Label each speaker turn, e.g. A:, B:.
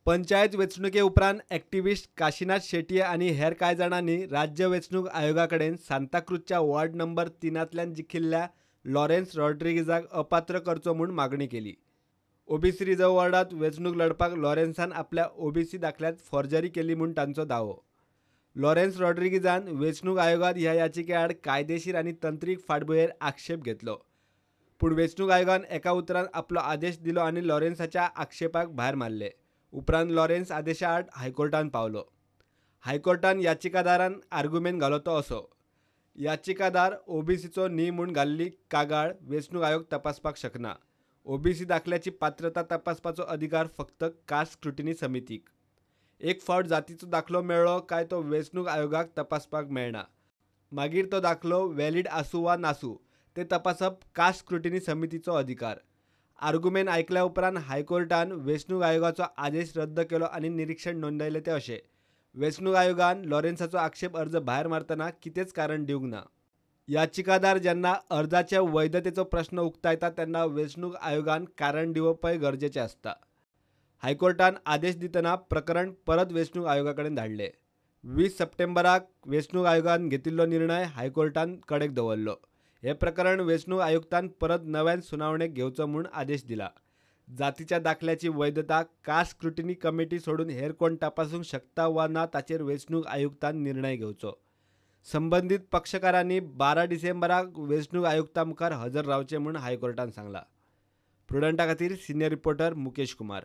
A: पंचायत वेंचणुके उपरांत ॲक्टिव्हिस्ट काशीनाथ शेट्ये आणि हेर कांय जाणांनी राज्य वेंचणूक आयोगाकडेन सांताक्रूजच्या वॉर्ड नंबर 3तल्यान जिखिल्ल्या लॉरेन्स रॉड्रिगीजाक अपात्र करचो म्हूण मागणी केली। ओबीसी रिझर्व्ह वॉर्डात वेंचणूक लढपाक लॉरेन्सान आपल्या ओबीसी दाखल्यात फॉर्जरी केली म्हूण तांचो दावो। लॉरेन्स रॉड्रिगीजान वेंचणूक आयोगात ह्या याचिके आड कायदेशीर आनी तंत्रीक फाटभुंयेर आक्षेप घेतलो, पूण वेंचणूक आयोगान एका उतरान आपलो आदेश दिलो आनी लॉरेन्साच्या आक्षेपाक भायर मारले। उपरांत लॉरेन्स आदेशा आड हायकोर्टान पावलो। हायकोर्टान याचिकादारान आर्ग्युमेंट घालो तो असो: याचिकादार ओबीसीचो न्ही म्हूण घाल्ली कागाळ वेंचणूक आयोग तपासपाक शकना। ओबीसी दाखल्याची पात्रता तपासपाचो अधिकार फक्त कास्ट स्क्रुटिनी समितीक। एक फावट जातीचो दाखलो मेळ्ळो काय तो वेंचणूक आयोगाक तपासपाक मेळना। मागीर तो दाखलो वॅलीड आसूं वा नासूं ते तपासप कास्ट स्क्रुटिनी समितीचो अधिकार। आर्ग्युमेंट आयकल्या उपरांत हायकोर्टान वेंचणूक आयोगाचो आदेश रद्द केलो आनी निरीक्षण नोंदयलें ते अशें: वेंचणूक आयोगान लॉरेन्साचो आक्षेप अर्ज भायर मारतना कितेंच कारण दिवंक ना। याचिकादार जेन्ना अर्जाचे वैधतेचो प्रस्न उक्तायता तेन्ना वेंचणूक आयोगान कारण दिवपय गरजेचें आसता। हायकोर्टान आदेश दितना प्रकरण परत वेंचणूक आयोगा कडेन धाडलें। 20 सप्टेंबराक वेंचणूक आयोगान घेतिल्लो निर्णय हायकोर्टान कडेक दवरलो। हे प्रकरण वेंचणूक आयुक्तान परत नव्यान सुनावणेक घेवचो म्हूण आदेश दिला। जातीच्या दाखल्याची वैधता कास्ट स्क्रुटिनी कमिटी सोडून हेर कोण तपासूंक शकता वा ना ताचेर वेंचणूक आयुक्तान निर्णय घेवचो। संबंदीत पक्षकारांनी 12 डिसेंबराक वेंचणूक आयुक्ता मुखार हजर रावचें म्हूण हायकोर्टान सांगलां। प्रुडंटा खातीर सिनियर रिपोर्टर मुकेश कुमार।